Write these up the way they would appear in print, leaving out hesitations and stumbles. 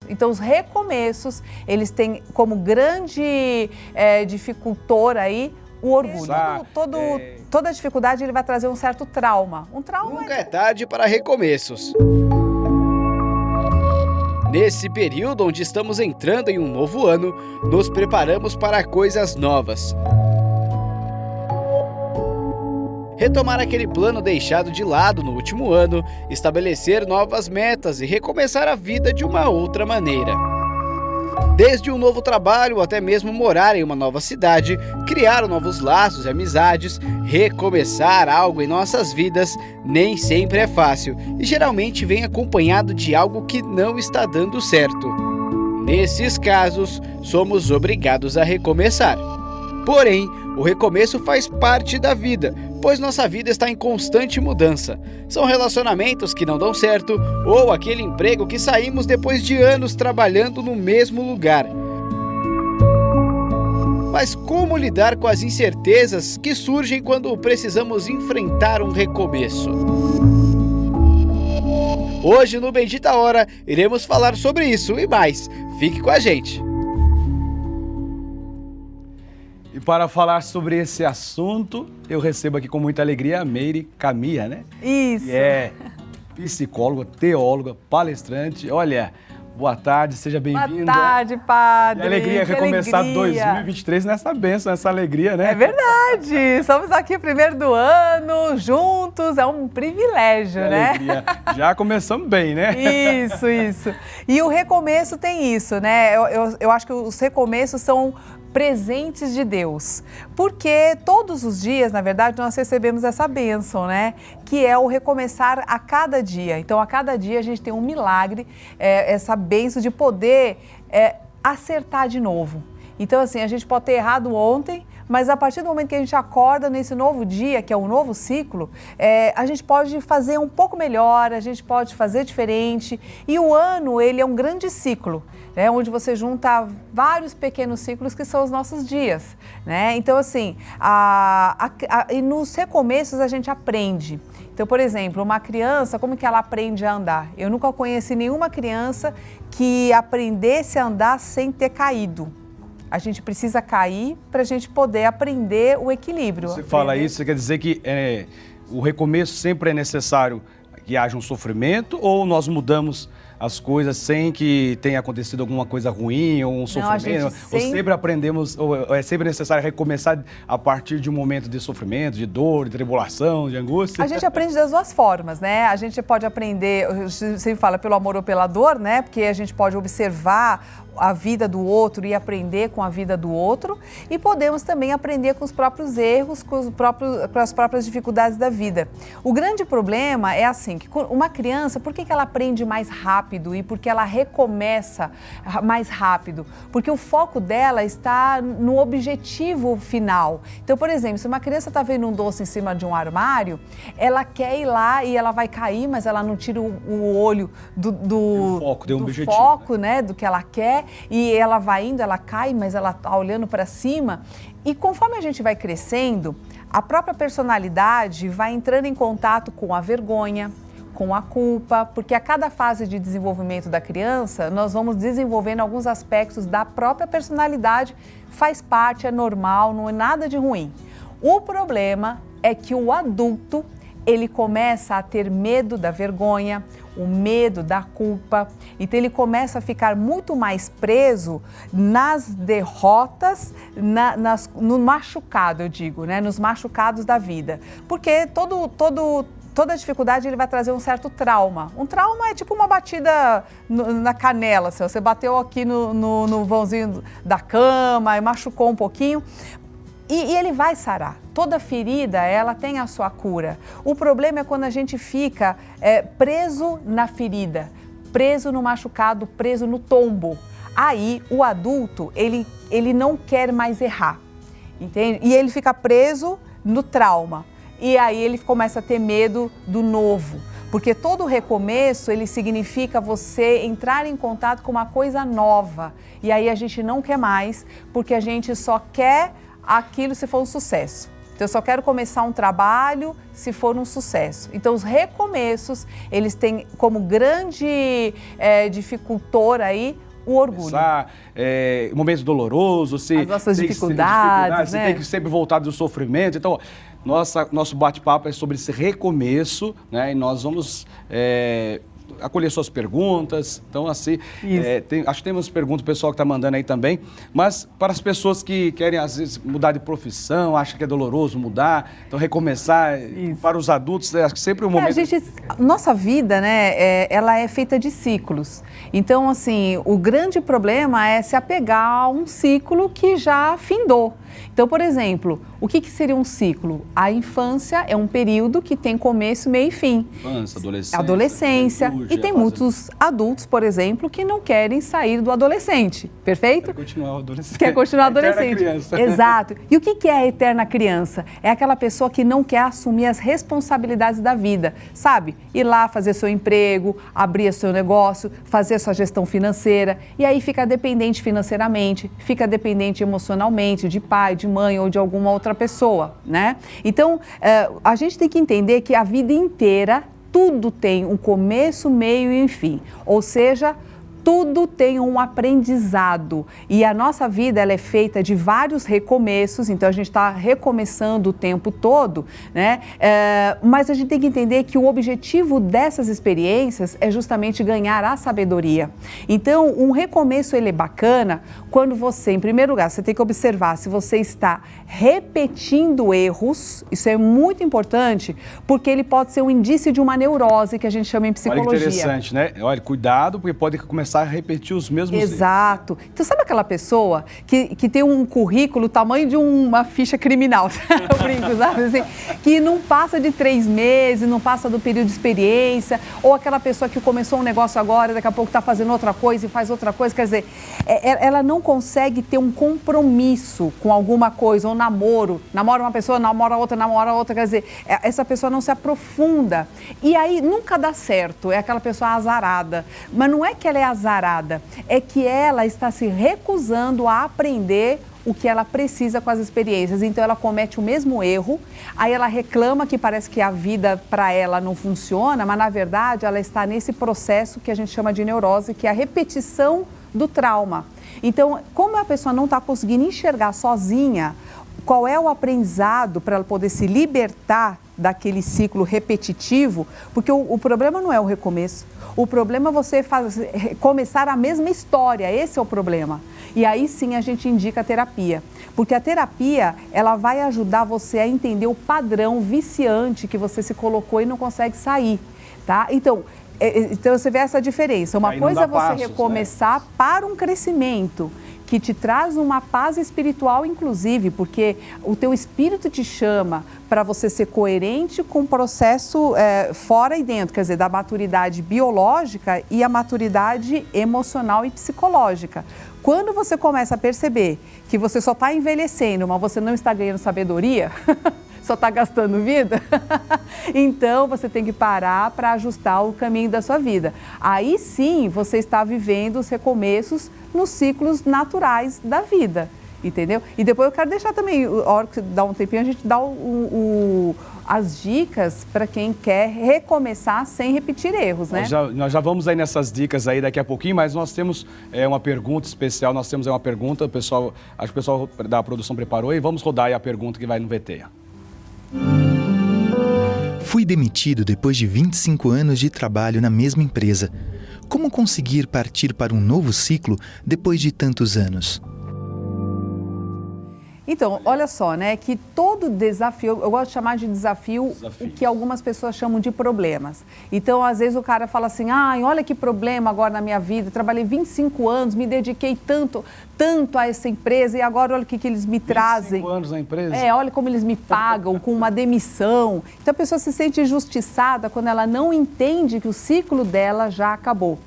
Então, os recomeços, eles têm como grande dificultor aí o orgulho. Toda dificuldade ele vai trazer um certo trauma. Nunca é tarde para recomeços. Nesse período onde estamos entrando em um novo ano, nos preparamos para coisas novas. Retomar aquele plano deixado de lado no último ano, estabelecer novas metas e recomeçar a vida de uma outra maneira. Desde um novo trabalho até mesmo morar em uma nova cidade, criar novos laços e amizades, recomeçar algo em nossas vidas nem sempre é fácil e geralmente vem acompanhado de algo que não está dando certo. Nesses casos, somos obrigados a recomeçar. Porém, o recomeço faz parte da vida, pois nossa vida está em constante mudança. São relacionamentos que não dão certo ou aquele emprego que saímos depois de anos trabalhando no mesmo lugar. Mas como lidar com as incertezas que surgem quando precisamos enfrentar um recomeço? Hoje no Bendita Hora iremos falar sobre isso e mais. Fique com a gente! E para falar sobre esse assunto, eu recebo aqui com muita alegria a Meire Camia, né? Isso! Que é psicóloga, teóloga, palestrante. Olha, boa tarde, seja bem-vinda. Boa tarde, padre. Que alegria recomeçar 2023 nessa bênção, nessa alegria, né? É verdade! Estamos aqui primeiro do ano, juntos, é um privilégio, que né? Alegria. Já começamos bem, né? Isso. E o recomeço tem isso, né? Eu acho que os recomeços são presentes de Deus, porque todos os dias, na verdade, nós recebemos essa bênção, né? Que é o recomeçar a cada dia. Então, a cada dia a gente tem um milagre, essa bênção de poder acertar de novo. Então, assim, a gente pode ter errado ontem, mas a partir do momento que a gente acorda nesse novo dia, que é um novo ciclo, a gente pode fazer um pouco melhor, a gente pode fazer diferente. E o ano, ele é um grande ciclo, né, onde você junta vários pequenos ciclos que são os nossos dias, né? Então, assim, e nos recomeços a gente aprende. Então, por exemplo, uma criança, como que ela aprende a andar? Eu nunca conheci nenhuma criança que aprendesse a andar sem ter caído. A gente precisa cair para a gente poder aprender o equilíbrio. Você fala isso, você quer dizer que o recomeço sempre é necessário que haja um sofrimento ou nós mudamos as coisas sem que tenha acontecido alguma coisa ruim ou um sofrimento? Ou sempre aprendemos, ou é sempre necessário recomeçar a partir de um momento de sofrimento, de dor, de tribulação, de angústia? A gente aprende das duas formas, né? A gente pode aprender, você fala pelo amor ou pela dor, né? Porque a gente pode observar a vida do outro e aprender com a vida do outro, e podemos também aprender com os próprios erros, com as próprias dificuldades da vida. O grande problema é assim, que uma criança, por que ela aprende mais rápido e por que ela recomeça mais rápido? Porque o foco dela está no objetivo final. Então, por exemplo, se uma criança está vendo um doce em cima de um armário, ela quer ir lá e ela vai cair, mas ela não tira o olho do foco, né, do que ela quer. E ela vai indo, ela cai, mas ela está olhando para cima. E conforme a gente vai crescendo, a própria personalidade vai entrando em contato com a vergonha, com a culpa, porque a cada fase de desenvolvimento da criança, nós vamos desenvolvendo alguns aspectos da própria personalidade, faz parte, é normal, não é nada de ruim. O problema é que o adulto, ele começa a ter medo da vergonha, o medo da culpa, então ele começa a ficar muito mais preso nas derrotas, no machucado, eu digo, né? Nos machucados da vida, porque toda dificuldade ele vai trazer um certo trauma. Um trauma é tipo uma batida na canela, assim, você bateu aqui no vãozinho da cama e machucou um pouquinho. E ele vai sarar. Toda ferida, ela tem a sua cura. O problema é quando a gente fica preso na ferida, preso no machucado, preso no tombo. Aí, o adulto, ele não quer mais errar, entende? E ele fica preso no trauma. E aí, ele começa a ter medo do novo. Porque todo recomeço, ele significa você entrar em contato com uma coisa nova. E aí, a gente não quer mais, porque a gente só quer aquilo se for um sucesso. Então, eu só quero começar um trabalho se for um sucesso. Então, os recomeços, eles têm como grande dificultor aí o orgulho. Momentos dolorosos, as nossas dificuldades, né? Você tem que sempre voltar do sofrimento. Então, nosso bate-papo é sobre esse recomeço, né? E nós vamos acolher suas perguntas. Então, assim, acho que tem umas perguntas do pessoal que está mandando aí também, mas para as pessoas que querem, às vezes, mudar de profissão, acham que é doloroso mudar, então recomeçar, para os adultos, acho que sempre o momento... Nossa vida, né, ela é feita de ciclos. Então, assim, o grande problema é se apegar a um ciclo que já findou. Então, por exemplo, o que seria um ciclo? A infância é um período que tem começo, meio e fim. Infância, adolescência. E tem muitos adultos, por exemplo, que não querem sair do adolescente, perfeito? Quer continuar adolescente. Quer continuar adolescente. Criança. Exato. E o que é a eterna criança? É aquela pessoa que não quer assumir as responsabilidades da vida, sabe? Ir lá fazer seu emprego, abrir seu negócio, fazer sua gestão financeira, e aí fica dependente financeiramente, fica dependente emocionalmente de pai, de mãe ou de alguma outra pessoa, né? Então, a gente tem que entender que a vida inteira tudo tem um começo, meio e fim. Ou seja, tudo tem um aprendizado e a nossa vida ela é feita de vários recomeços, então a gente está recomeçando o tempo todo, né? Mas a gente tem que entender que o objetivo dessas experiências é justamente ganhar a sabedoria. Então, um recomeço ele é bacana quando você, em primeiro lugar, você tem que observar se você está repetindo erros, isso é muito importante, porque ele pode ser um indício de uma neurose que a gente chama em psicologia. Olha que interessante, né? Olha, cuidado, porque pode começar a repetir os mesmos erros. Exato. Então, sabe aquela pessoa que tem um currículo tamanho de uma ficha criminal, eu brinco, sabe? Assim, que não passa de 3 meses, não passa do período de experiência, ou aquela pessoa que começou um negócio agora, daqui a pouco está fazendo outra coisa e faz outra coisa, quer dizer, ela não consegue ter um compromisso com alguma coisa, ou namora uma pessoa, namora outra, quer dizer, essa pessoa não se aprofunda. E aí nunca dá certo, é aquela pessoa azarada. Mas não é que ela é azarada, é que ela está se recusando a aprender o que ela precisa com as experiências. Então ela comete o mesmo erro, aí ela reclama que parece que a vida para ela não funciona, mas na verdade ela está nesse processo que a gente chama de neurose, que é a repetição do trauma. Então, como a pessoa não está conseguindo enxergar sozinha qual é o aprendizado para ela poder se libertar daquele ciclo repetitivo, porque o problema não é o recomeço, o problema é você começar a mesma história, esse é o problema. E aí sim a gente indica a terapia, porque a terapia ela vai ajudar você a entender o padrão viciante que você se colocou e não consegue sair, tá? Então você vê essa diferença, uma coisa é você recomeçar, né, para um crescimento que te traz uma paz espiritual, inclusive, porque o teu espírito te chama para você ser coerente com o processo fora e dentro, quer dizer, da maturidade biológica e a maturidade emocional e psicológica. Quando você começa a perceber que você só está envelhecendo, mas você não está ganhando sabedoria, só está gastando vida, então você tem que parar para ajustar o caminho da sua vida. Aí sim você está vivendo os recomeços nos ciclos naturais da vida, entendeu? E depois eu quero deixar também, a hora que dá um tempinho, a gente dá as dicas para quem quer recomeçar sem repetir erros, né? Nós já vamos aí nessas dicas aí daqui a pouquinho, mas nós temos uma pergunta especial, nós temos uma pergunta, acho que o pessoal da produção preparou e vamos rodar aí a pergunta que vai no VT. Fui demitido depois de 25 anos de trabalho na mesma empresa. Como conseguir partir para um novo ciclo depois de tantos anos? Então, olha só, né, que todo desafio, eu gosto de chamar de desafio o que algumas pessoas chamam de problemas. Então, às vezes o cara fala assim, olha que problema agora na minha vida, trabalhei 25 anos, me dediquei tanto a essa empresa e agora olha o que eles me trazem. 25 anos na empresa? Olha como eles me pagam com uma demissão. Então, a pessoa se sente injustiçada quando ela não entende que o ciclo dela já acabou.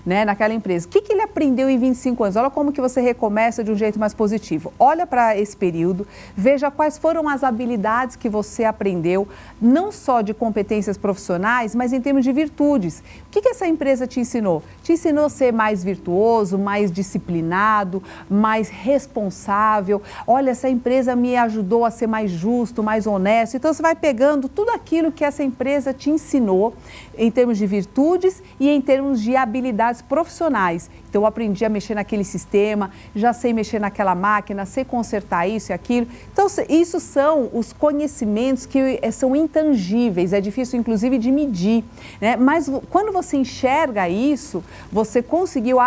né, naquela empresa. O que ele aprendeu em 25 anos? Olha como que você recomeça de um jeito mais positivo. Olha para esse período, veja quais foram as habilidades que você aprendeu, não só de competências profissionais, mas em termos de virtudes. O que essa empresa te ensinou? Te ensinou a ser mais virtuoso, mais disciplinado, mais responsável. Olha, essa empresa me ajudou a ser mais justo, mais honesto. Então, você vai pegando tudo aquilo que essa empresa te ensinou em termos de virtudes e em termos de habilidades profissionais. Então, eu aprendi a mexer naquele sistema, já sei mexer naquela máquina, sei consertar isso e aquilo. Então, isso são os conhecimentos que são intangíveis, é difícil, inclusive, de medir, né? Mas quando você enxerga isso, você conseguiu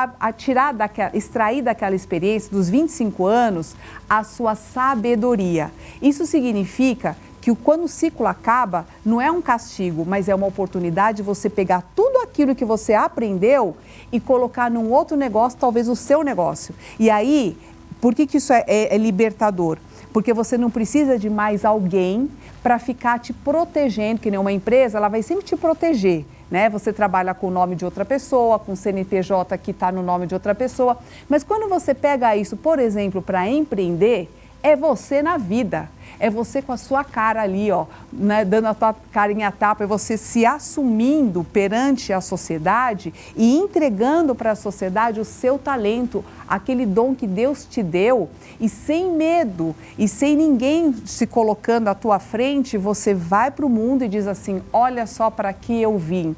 extrair daquela experiência, dos 25 anos, a sua sabedoria. Isso significa que quando o ciclo acaba, não é um castigo, mas é uma oportunidade de você pegar tudo aquilo que você aprendeu e colocar num outro negócio, talvez o seu negócio. E aí, por que isso é libertador? Porque você não precisa de mais alguém para ficar te protegendo, que nem uma empresa, ela vai sempre te proteger, né? Você trabalha com o nome de outra pessoa, com o CNPJ que está no nome de outra pessoa, mas quando você pega isso, por exemplo, para empreender, é você na vida. É você com a sua cara ali, ó, né, dando a tua carinha a tapa, é você se assumindo perante a sociedade e entregando para a sociedade o seu talento, aquele dom que Deus te deu, e sem medo e sem ninguém se colocando à tua frente, você vai para o mundo e diz assim: olha só para que eu vim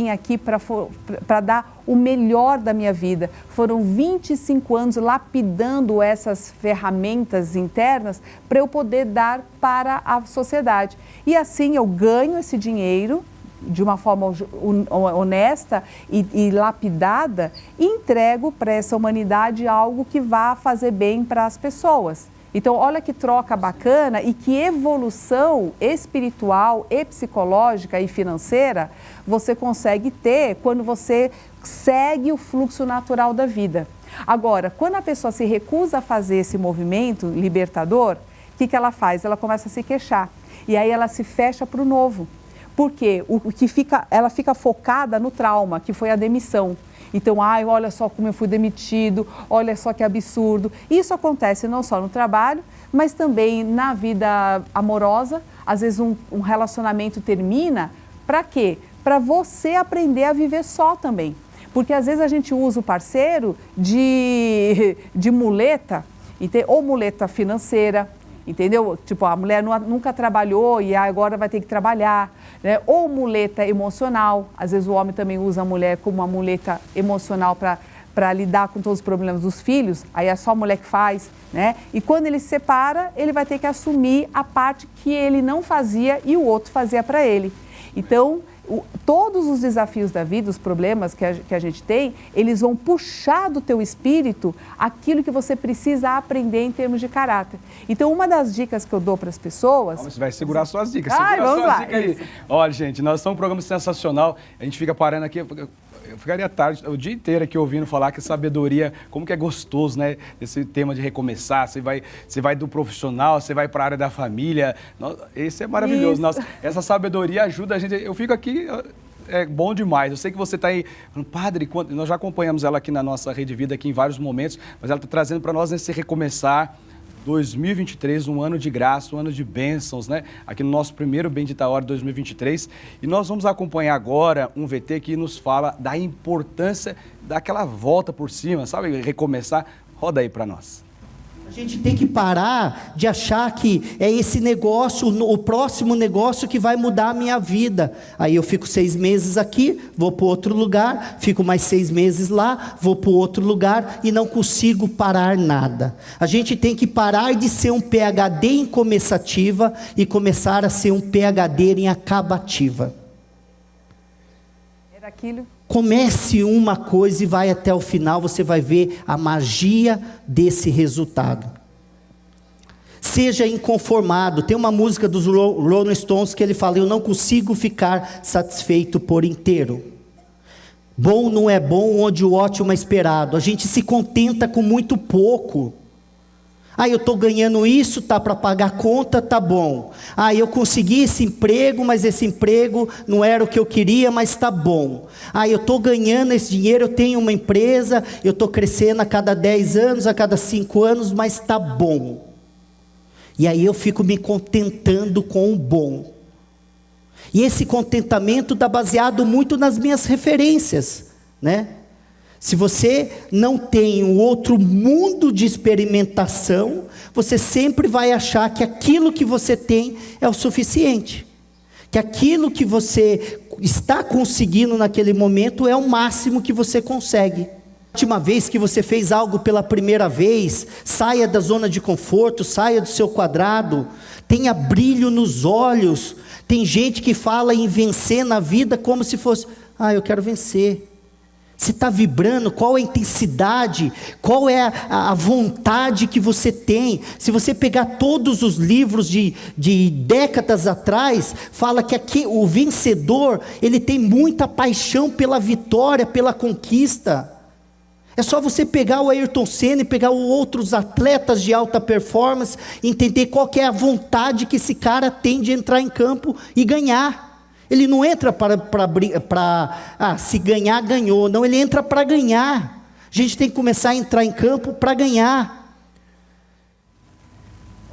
aqui para dar o melhor da minha vida. Foram 25 anos lapidando essas ferramentas internas para eu poder dar para a sociedade. E assim eu ganho esse dinheiro de uma forma honesta e lapidada e entrego para essa humanidade algo que vá fazer bem para as pessoas. Então, olha que troca bacana e que evolução espiritual e psicológica e financeira você consegue ter quando você segue o fluxo natural da vida. Agora, quando a pessoa se recusa a fazer esse movimento libertador, o que ela faz? Ela começa a se queixar e aí ela se fecha para o novo. Porque ela fica focada no trauma, que foi a demissão. Então, olha só como eu fui demitido, olha só que absurdo. Isso acontece não só no trabalho, mas também na vida amorosa. Às vezes um relacionamento termina, para quê? Para você aprender a viver só também. Porque às vezes a gente usa o parceiro de muleta, ou muleta financeira, entendeu? Tipo, a mulher nunca trabalhou e agora vai ter que trabalhar, né? Ou muleta emocional, às vezes o homem também usa a mulher como uma muleta emocional para lidar com todos os problemas dos filhos, aí é só a mulher que faz, né? E quando ele se separa, ele vai ter que assumir a parte que ele não fazia e o outro fazia para ele. Então, todos os desafios da vida, os problemas que a gente tem, eles vão puxar do teu espírito aquilo que você precisa aprender em termos de caráter. Então, uma das dicas que eu dou para as pessoas... Você vai segurar suas dicas. Vamos lá. Dicas aí. Olha, gente, nós somos um programa sensacional. A gente fica parando aqui... Eu ficaria tarde, o dia inteiro aqui ouvindo falar que sabedoria, como que é gostoso, né? Esse tema de recomeçar, você vai do profissional, você vai para a área da família. Esse é maravilhoso. Essa sabedoria ajuda a gente. Eu fico aqui, é bom demais. Eu sei que você está aí falando, padre, nós já acompanhamos ela aqui na nossa Rede Vida, aqui em vários momentos, mas ela está trazendo para nós esse recomeçar. 2023, um ano de graça, um ano de bênçãos, né? Aqui no nosso primeiro Bendita Hora 2023. E nós vamos acompanhar agora um VT que nos fala da importância daquela volta por cima, sabe? Recomeçar. Roda aí para nós. A gente tem que parar de achar que é esse negócio, o próximo negócio que vai mudar a minha vida. Aí eu fico 6 meses aqui, vou para outro lugar, fico mais 6 meses lá, vou para outro lugar e não consigo parar nada. A gente tem que parar de ser um PhD em começativa e começar a ser um PhD em acabativa. Era aquilo. Comece uma coisa e vai até o final, você vai ver a magia desse resultado. Seja inconformado. Tem uma música dos Rolling Stones que ele fala: eu não consigo ficar satisfeito por inteiro. Bom não é bom onde o ótimo é esperado. A gente se contenta com muito pouco. Ah, eu estou ganhando isso, tá para pagar a conta, tá bom. Ah, eu consegui esse emprego, mas esse emprego não era o que eu queria, mas tá bom. Ah, eu estou ganhando esse dinheiro, eu tenho uma empresa, eu estou crescendo a cada 10 anos, a cada 5 anos, mas tá bom. E aí eu fico me contentando com o bom. E esse contentamento está baseado muito nas minhas referências, né? Se você não tem um outro mundo de experimentação, você sempre vai achar que aquilo que você tem é o suficiente. Que aquilo que você está conseguindo naquele momento é o máximo que você consegue. A última vez que você fez algo pela primeira vez, saia da zona de conforto, saia do seu quadrado, tenha brilho nos olhos. Tem gente que fala em vencer na vida como se fosse, eu quero vencer. Você está vibrando, qual a intensidade, qual é a vontade que você tem? Se você pegar todos os livros de décadas atrás, fala que aqui, o vencedor, ele tem muita paixão pela vitória, pela conquista. É só você pegar o Ayrton Senna e pegar outros atletas de alta performance, entender qual que é a vontade que esse cara tem de entrar em campo e ganhar. Ele não entra se ganhar, ganhou. Não, ele entra para ganhar. A gente tem que começar a entrar em campo para ganhar.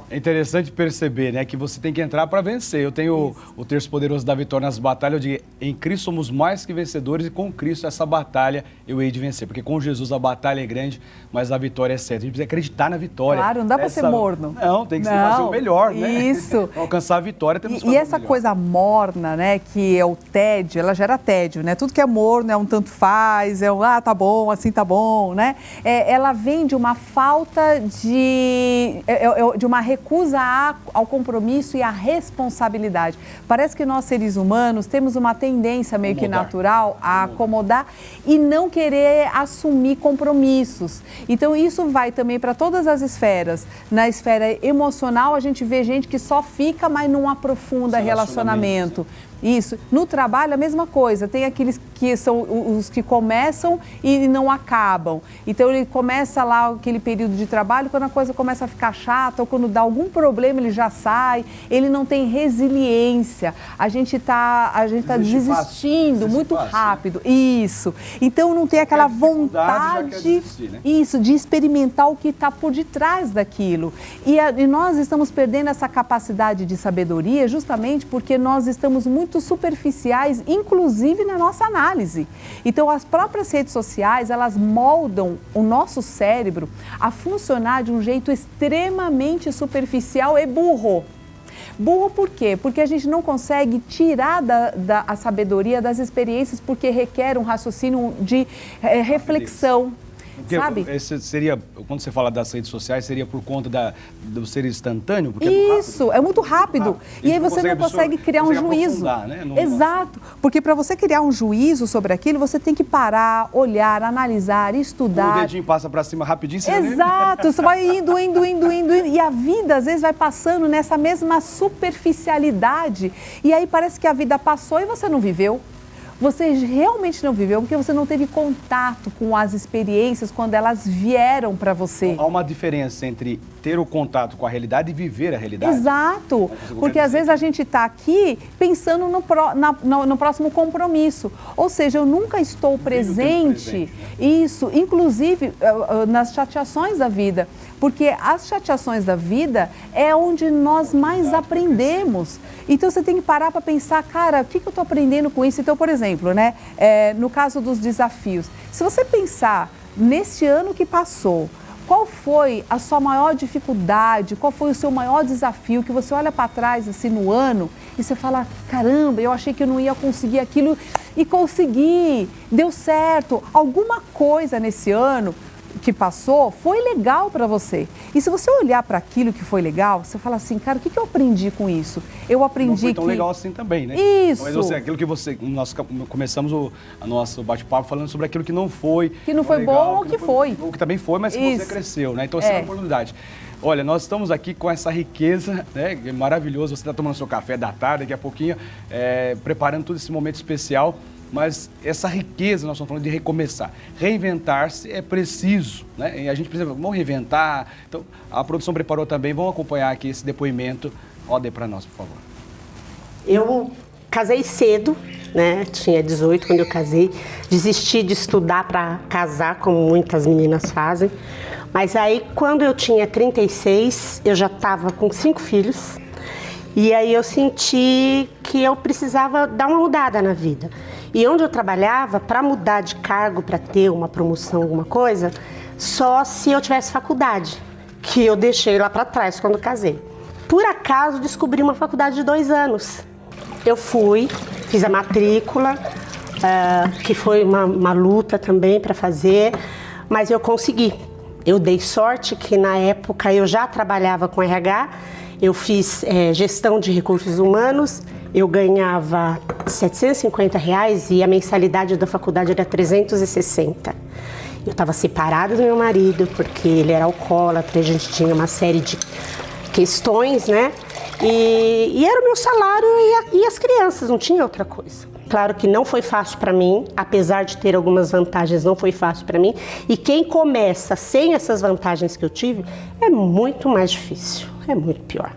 É interessante perceber, né, que você tem que entrar para vencer. Eu tenho o terço poderoso da vitória nas batalhas. Eu digo, em Cristo somos mais que vencedores e com Cristo essa batalha eu hei de vencer. Porque com Jesus a batalha é grande, mas a vitória é certa. A gente precisa acreditar na vitória. Claro, não dá para ser morno. Não, tem que fazer o melhor, né? Isso. Para alcançar a vitória temos que fazer E essa coisa morna, né, que é o tédio, ela gera tédio, né? Tudo que é morno é um tanto faz, é um, tá bom, assim tá bom, né? Ela vem de uma falta de uma recusa ao compromisso e à responsabilidade. Parece que nós, seres humanos, temos uma tendência meio que natural a acomodar e não querer assumir compromissos. Então, isso vai também para todas as esferas. Na esfera emocional, a gente vê gente que só fica, mas não aprofunda relacionamento. Isso. No trabalho, a mesma coisa. Tem aqueles que são os que começam e não acabam. Então, ele começa lá aquele período de trabalho, quando a coisa começa a ficar chata ou quando dá algum problema, ele já sai. Ele não tem resiliência. A gente tá desistindo muito rápido. Isso. Então, não tem aquela vontade desistir, né? Isso, de experimentar o que está por detrás daquilo. E nós estamos perdendo essa capacidade de sabedoria justamente porque nós estamos muito superficiais, inclusive na nossa análise. Então, as próprias redes sociais, elas moldam o nosso cérebro a funcionar de um jeito extremamente superficial e burro. Burro por quê? Porque a gente não consegue tirar a sabedoria das experiências porque requer um raciocínio de reflexão. Porque sabe? Esse seria, quando você fala das redes sociais, seria por conta do ser instantâneo? Porque isso, é muito rápido. E aí você não consegue criar um juízo. Né? Exato, porque para você criar um juízo sobre aquilo, você tem que parar, olhar, analisar, estudar. O dedinho passa para cima rapidinho. Exato, você vai indo. E a vida, às vezes, vai passando nessa mesma superficialidade. E aí parece que a vida passou e você não viveu. Você realmente não viveu porque você não teve contato com as experiências quando elas vieram para você. Há uma diferença entre ter o contato com a realidade e viver a realidade. Exato, porque às vezes a gente está aqui pensando no próximo compromisso. Ou seja, eu nunca estou presente. Isso, inclusive nas chateações da vida. Porque as chateações da vida é onde nós mais aprendemos. Então você tem que parar para pensar, cara, o que eu estou aprendendo com isso? Então, por exemplo, né, no caso dos desafios, se você pensar neste ano que passou, qual foi a sua maior dificuldade, qual foi o seu maior desafio, que você olha para trás assim no ano e você fala, caramba, eu achei que eu não ia conseguir aquilo e consegui, deu certo. Alguma coisa nesse ano que passou foi legal para você. E se você olhar para aquilo que foi legal, você fala assim, cara, o que eu aprendi com isso? Eu aprendi não foi tão legal assim também, né? Isso. Mas aquilo que nós começamos o nosso bate-papo falando sobre aquilo que não foi. Que não foi legal, bom ou que foi. Ou que também foi, mas que você cresceu, né? Então essa é uma oportunidade. Olha, nós estamos aqui com essa riqueza, né? É maravilhoso. Você está tomando seu café da tarde, daqui a pouquinho, preparando todo esse momento especial. mas essa riqueza, nós estamos falando de recomeçar. Reinventar-se é preciso, né? E a gente precisa, vamos reinventar. Então, a produção preparou também, vamos acompanhar aqui esse depoimento. Roda aí para nós, por favor. Eu casei cedo, né? Tinha 18 quando eu casei. Desisti de estudar para casar, como muitas meninas fazem. Mas aí, quando eu tinha 36, eu já estava com 5 filhos. E aí eu senti que eu precisava dar uma mudada na vida. E onde eu trabalhava, para mudar de cargo, para ter uma promoção, alguma coisa, só se eu tivesse faculdade, que eu deixei lá para trás quando casei. Por acaso, descobri uma faculdade de 2 anos. Eu fui, fiz a matrícula, que foi uma luta também para fazer, mas eu consegui. Eu dei sorte que na época eu já trabalhava com RH, eu fiz gestão de recursos humanos, eu ganhava R$750 e a mensalidade da faculdade era 360. Eu estava separada do meu marido porque ele era alcoólatra, a gente tinha uma série de questões, né? E era o meu salário e as crianças, não tinha outra coisa. Claro que não foi fácil para mim, apesar de ter algumas vantagens, não foi fácil para mim. E quem começa sem essas vantagens que eu tive, é muito mais difícil, é muito pior.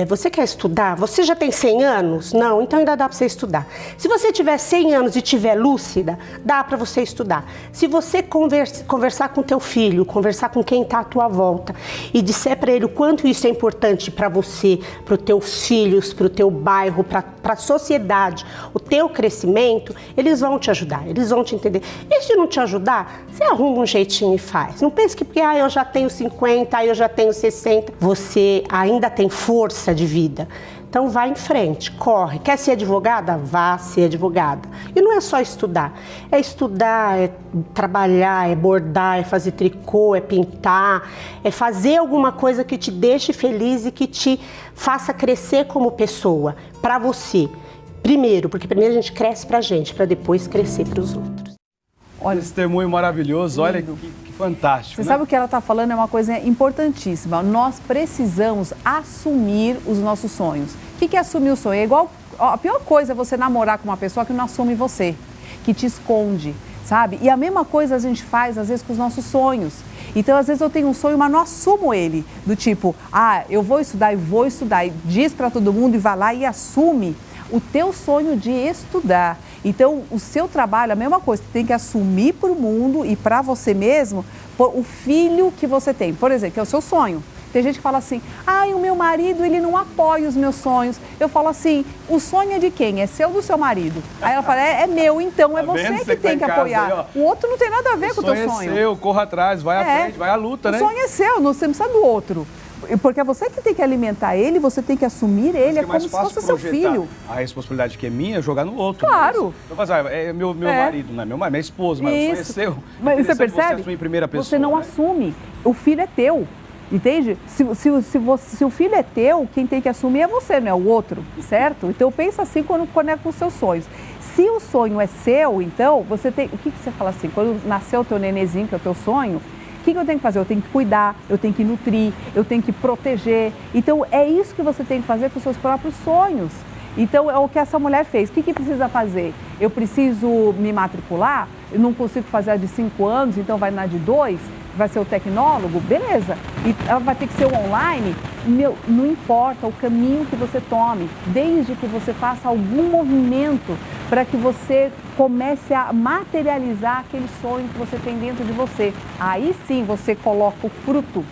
Você quer estudar? Você já tem 100 anos? Não, então ainda dá para você estudar. Se você tiver 100 anos e tiver lúcida, dá para você estudar. Se você conversar com teu filho, conversar com quem está à tua volta e disser para ele o quanto isso é importante para você, para os teus filhos, para o teu bairro, para a sociedade, o teu crescimento, eles vão te ajudar, eles vão te entender. E se não te ajudar, você arruma um jeitinho e faz. Não pense que porque eu já tenho 50, eu já tenho 60, você ainda tem força de vida. Então vai em frente, corre. Quer ser advogada? Vá ser advogada. E não é só estudar. É estudar, é trabalhar, é bordar, é fazer tricô, é pintar, é fazer alguma coisa que te deixe feliz e que te faça crescer como pessoa, para você. Primeiro, porque primeiro a gente cresce pra gente, para depois crescer para os outros. Olha, esse testemunho maravilhoso, olha que fantástico. Você né? sabe o que ela está falando? É uma coisa importantíssima. Nós precisamos assumir os nossos sonhos. O que é assumir o sonho? É igual, a pior coisa é você namorar com uma pessoa que não assume você, que te esconde, sabe? E a mesma coisa a gente faz, às vezes, com os nossos sonhos. Então, às vezes eu tenho um sonho, mas não assumo ele. Do tipo, eu vou estudar e vou estudar. E diz para todo mundo e vai lá e assume o teu sonho de estudar. Então, o seu trabalho, a mesma coisa, você tem que assumir para o mundo e para você mesmo o filho que você tem. Por exemplo, que é o seu sonho. Tem gente que fala assim, o meu marido, ele não apoia os meus sonhos. Eu falo assim, o sonho é de quem? É seu ou do seu marido? Aí ela fala, é meu, então é você que tem que apoiar. O outro não tem nada a ver com o teu sonho. É seu, corra atrás, vai à frente, vai à luta, né? O sonho é seu, você não precisa do outro. Porque é você que tem que alimentar ele, você tem que assumir ele, é como se fosse seu filho. A responsabilidade que é minha é jogar no outro. Claro. É meu marido, não é meu marido, minha esposa, mas o sonho é seu. Mas você percebe? Você assume em primeira pessoa. Você não assume. O filho é teu. Entende? Se o filho é teu, quem tem que assumir é você, não é o outro, certo? Então pensa assim quando é com os seus sonhos. Se o sonho é seu, então, você tem. O que você fala assim? Quando nasceu o teu nenezinho, que é o teu sonho, o que eu tenho que fazer? Eu tenho que cuidar, eu tenho que nutrir, eu tenho que proteger. Então, é isso que você tem que fazer com os seus próprios sonhos. Então, é o que essa mulher fez. O que precisa fazer? Eu preciso me matricular? Eu não consigo fazer a de 5 anos, então vai na de 2? Vai ser o tecnólogo? Beleza. E ela vai ter que ser o online? Não importa o caminho que você tome, desde que você faça algum movimento para que você comece a materializar aquele sonho que você tem dentro de você. Aí sim você coloca o fruto.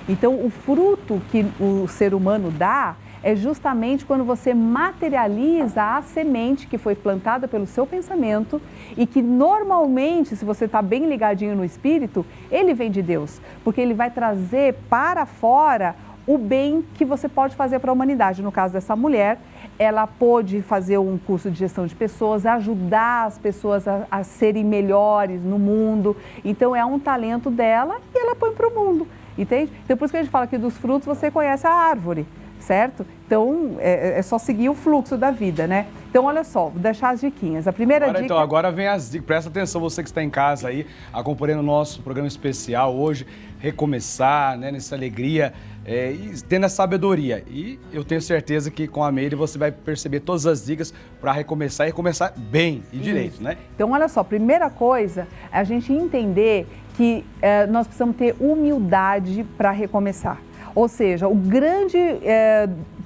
Então, o fruto que o ser humano dá é justamente quando você materializa a semente que foi plantada pelo seu pensamento e que normalmente, se você está bem ligadinho no espírito, ele vem de Deus, porque ele vai trazer para fora o bem que você pode fazer para a humanidade. No caso dessa mulher, ela pôde fazer um curso de gestão de pessoas, ajudar as pessoas a serem melhores no mundo. Então, é um talento dela e ela põe para o mundo, entende? Então, por isso que a gente fala que dos frutos você conhece a árvore. certo? Então, é só seguir o fluxo da vida, né? Então, olha só, vou deixar as diquinhas. A primeira dica... Então, agora vem as dicas. Presta atenção, você que está em casa aí, acompanhando o nosso programa especial hoje, recomeçar, né, nessa alegria, e tendo a sabedoria. E eu tenho certeza que com a Meire você vai perceber todas as dicas para recomeçar e recomeçar bem e direito, né? Então, olha só, primeira coisa é a gente entender que nós precisamos ter humildade para recomeçar. Ou seja, o grande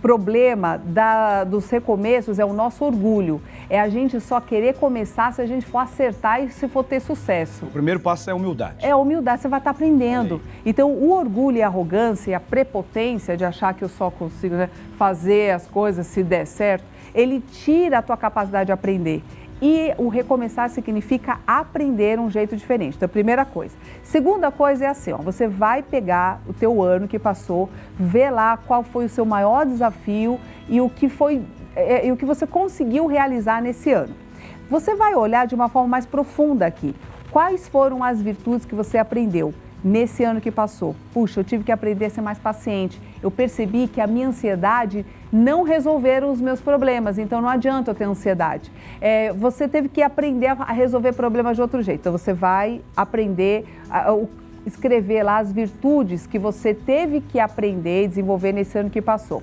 problema dos recomeços é o nosso orgulho. É a gente só querer começar se a gente for acertar e se for ter sucesso. O primeiro passo é a humildade. É a humildade, você vai estar aprendendo. Então, o orgulho e a arrogância e a prepotência de achar que eu só consigo, né, fazer as coisas se der certo, ele tira a tua capacidade de aprender. E o recomeçar significa aprender um jeito diferente. Então, primeira coisa. Segunda coisa é assim, ó, você vai pegar o teu ano que passou, ver lá qual foi o seu maior desafio e o que você conseguiu realizar nesse ano. Você vai olhar de uma forma mais profunda aqui. Quais foram as virtudes que você aprendeu nesse ano que passou? Puxa, eu tive que aprender a ser mais paciente. Eu percebi que a minha ansiedade não resolveram os meus problemas, então não adianta eu ter ansiedade. Você teve que aprender a resolver problemas de outro jeito. Então você vai aprender a escrever lá as virtudes que você teve que aprender e desenvolver nesse ano que passou.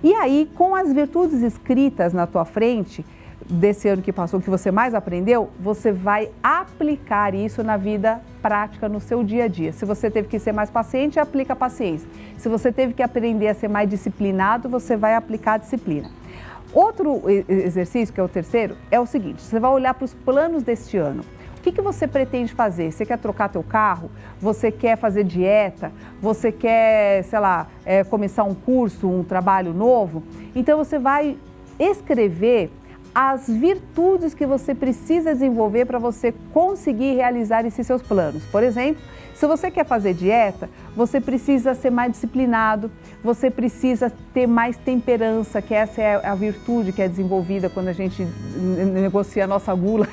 E aí, com as virtudes escritas na tua frente, desse ano que passou, que você mais aprendeu, você vai aplicar isso na vida prática, no seu dia a dia. Se você teve que ser mais paciente, aplica a paciência. Se você teve que aprender a ser mais disciplinado, você vai aplicar a disciplina. Outro exercício, que é o terceiro, é o seguinte, você vai olhar para os planos deste ano. O que você pretende fazer? Você quer trocar teu carro? Você quer fazer dieta? Você quer, sei lá, começar um curso, um trabalho novo? Então você vai escrever as virtudes que você precisa desenvolver para você conseguir realizar esses seus planos. Por exemplo, se você quer fazer dieta, você precisa ser mais disciplinado, você precisa ter mais temperança, que essa é a virtude que é desenvolvida quando a gente negocia a nossa gula,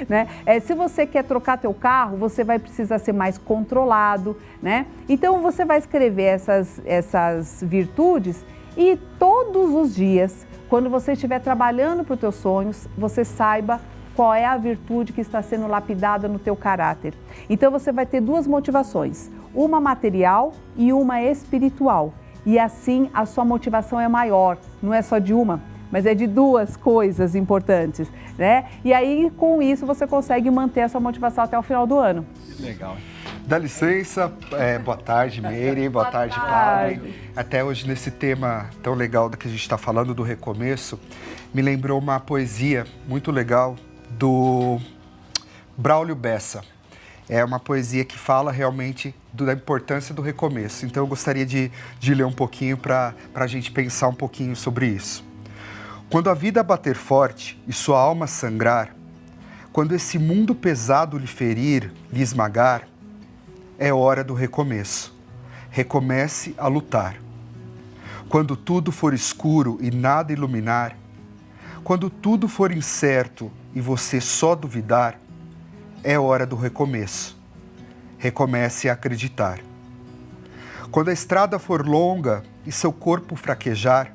né? Se você quer trocar teu carro, você vai precisar ser mais controlado, né? Então você vai escrever essas virtudes e todos os dias, quando você estiver trabalhando para os teus sonhos, você saiba qual é a virtude que está sendo lapidada no teu caráter. Então você vai ter duas motivações, uma material e uma espiritual. E assim a sua motivação é maior, não é só de uma, mas é de duas coisas importantes, né? E aí com isso você consegue manter a sua motivação até o final do ano. Que legal. Dá licença, boa tarde, Meire, boa tarde, Padre. Até hoje, nesse tema tão legal do que a gente está falando, do recomeço, me lembrou uma poesia muito legal do Braulio Bessa. É uma poesia que fala realmente da importância do recomeço. Então, eu gostaria de ler um pouquinho para a gente pensar um pouquinho sobre isso. Quando a vida bater forte e sua alma sangrar, quando esse mundo pesado lhe ferir, lhe esmagar, é hora do recomeço. Recomece a lutar. Quando tudo for escuro e nada iluminar, quando tudo for incerto e você só duvidar, é hora do recomeço. Recomece a acreditar. Quando a estrada for longa e seu corpo fraquejar,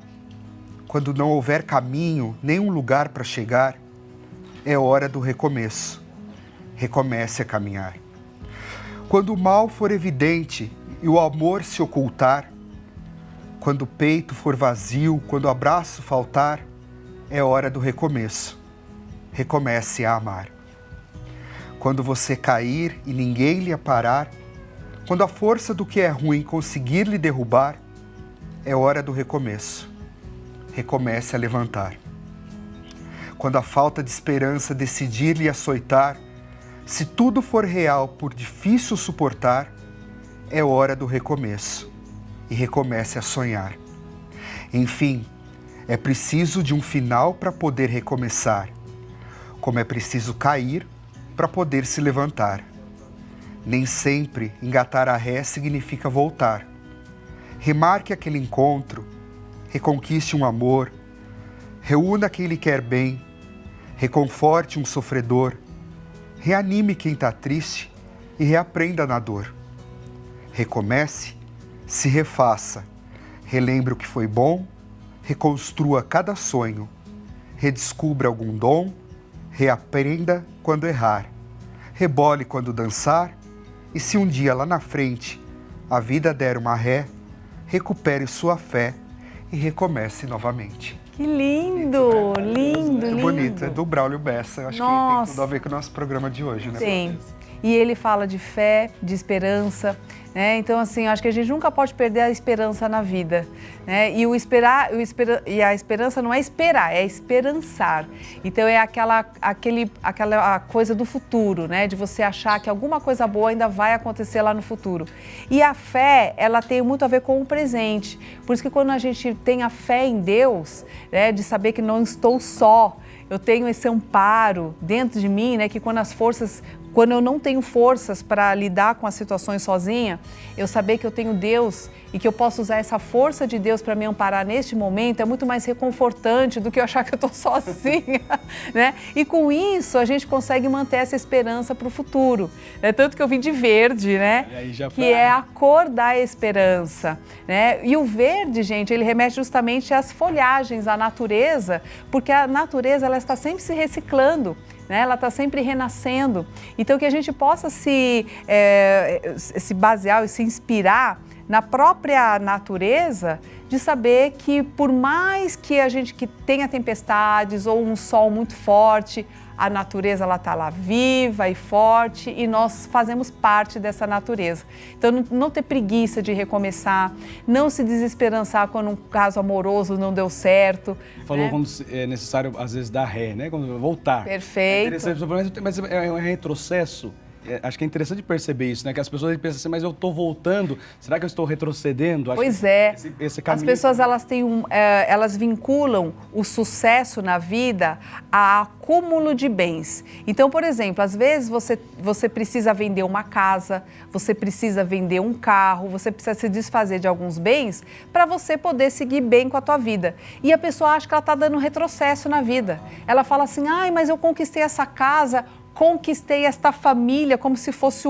quando não houver caminho, nem um lugar para chegar, é hora do recomeço. Recomece a caminhar. Quando o mal for evidente e o amor se ocultar, quando o peito for vazio, quando o abraço faltar, é hora do recomeço. Recomece a amar. Quando você cair e ninguém lhe aparar, quando a força do que é ruim conseguir lhe derrubar, é hora do recomeço. Recomece a levantar. Quando a falta de esperança decidir lhe açoitar, se tudo for real por difícil suportar, é hora do recomeço. E recomece a sonhar. Enfim, é preciso de um final para poder recomeçar, como é preciso cair para poder se levantar. Nem sempre engatar a ré significa voltar. Remarque aquele encontro, reconquiste um amor, reúna quem lhe quer bem, reconforte um sofredor, reanime quem está triste e reaprenda na dor. Recomece, se refaça, Relembre o que foi bom, reconstrua cada sonho, redescubra algum dom, reaprenda quando errar, rebole quando dançar, e se um dia lá na frente a vida der uma ré, recupere sua fé e recomece novamente. Que lindo, lindo, lindo. Bonito, é do Braulio Bessa. Eu acho que tem tudo a ver com o nosso programa de hoje, né? Sim. E ele fala de fé, de esperança, né? Então, assim, eu acho que a gente nunca pode perder a esperança na vida, né? E a esperança não é esperar, é esperançar. Então, é aquela coisa do futuro, né? De você achar que alguma coisa boa ainda vai acontecer lá no futuro. E a fé, ela tem muito a ver com o presente. Por isso que quando a gente tem a fé em Deus, né? De saber que não estou só, eu tenho esse amparo dentro de mim, né? Que quando eu não tenho forças para lidar com as situações sozinha, eu saber que eu tenho Deus e que eu posso usar essa força de Deus para me amparar neste momento é muito mais reconfortante do que eu achar que eu estou sozinha, né? E com isso a gente consegue manter essa esperança para o futuro, né? Tanto que eu vim de verde, né? Que é a cor da esperança, né? E o verde, gente, ele remete justamente às folhagens, à natureza, porque a natureza ela está sempre se reciclando, né? Ela está sempre renascendo. Então, que a gente possa se basear e se inspirar na própria natureza, de saber que por mais que a gente tenha tempestades ou um sol muito forte, a natureza ela está lá viva e forte e nós fazemos parte dessa natureza. Então, não ter preguiça de recomeçar, não se desesperançar quando um caso amoroso não deu certo. Falou, né? Quando é necessário, às vezes, dar ré, né? Quando voltar. Perfeito. Mas é um retrocesso. Acho que é interessante perceber isso, né? Que as pessoas pensam assim, mas eu estou voltando, será que eu estou retrocedendo? Acho pois é, esse caminho... as pessoas elas vinculam o sucesso na vida a acúmulo de bens. Então, por exemplo, às vezes você precisa vender uma casa, você precisa vender um carro, você precisa se desfazer de alguns bens para você poder seguir bem com a tua vida. E a pessoa acha que ela está dando retrocesso na vida. Ela fala assim, ai, mas eu conquistei essa casa, conquistei esta família como se fosse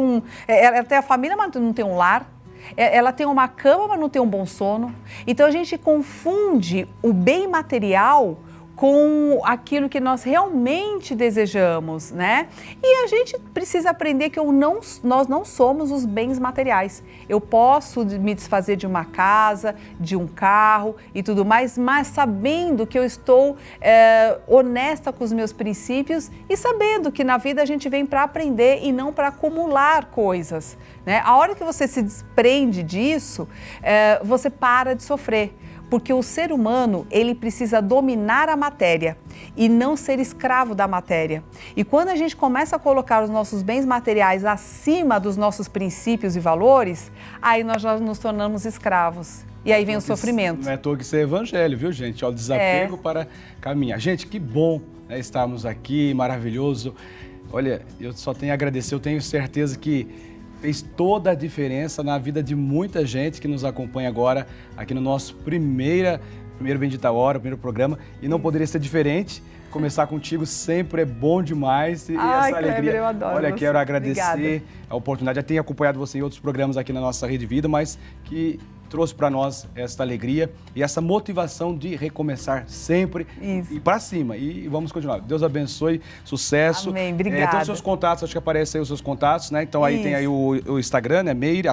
ela tem a família, mas não tem um lar. Ela tem uma cama, mas não tem um bom sono. Então, a gente confunde o bem material com aquilo que nós realmente desejamos, né? E a gente precisa aprender que nós não somos os bens materiais. Eu posso me desfazer de uma casa, de um carro e tudo mais, mas sabendo que eu estou honesta com os meus princípios e sabendo que na vida a gente vem para aprender e não para acumular coisas, né? A hora que você se desprende disso, você para de sofrer. Porque o ser humano, ele precisa dominar a matéria e não ser escravo da matéria. E quando a gente começa a colocar os nossos bens materiais acima dos nossos princípios e valores, aí nós já nos tornamos escravos. E aí vem o sofrimento. Não é à toa que isso é evangelho, viu, gente? O desapego para caminhar. Gente, que bom, né, estarmos aqui, maravilhoso. Olha, eu só tenho a agradecer, eu tenho certeza que fez toda a diferença na vida de muita gente que nos acompanha agora aqui no nosso primeiro Bendita Hora, primeiro programa. E não poderia ser diferente. Começar contigo sempre é bom demais. E essa alegria. Kleber, eu adoro. Olha, você. Quero agradecer Obrigada. a oportunidade. Já tenho acompanhado você em outros programas aqui na nossa Rede Vida, mas que trouxe para nós essa alegria e essa motivação de recomeçar sempre. Isso. E para cima. E vamos continuar. Deus abençoe, sucesso. Amém, obrigada. Tem os seus contatos, acho que aparecem aí os seus contatos, né? Então aí tem aí o Instagram, né? Meire,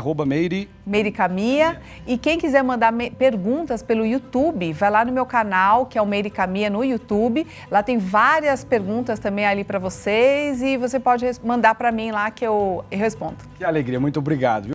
Meire Caminha. E quem quiser mandar perguntas pelo YouTube, vai lá no meu canal, que é o Meire Caminha no YouTube. Lá tem várias perguntas também ali para vocês e você pode mandar para mim lá que eu respondo. Que alegria, muito obrigado.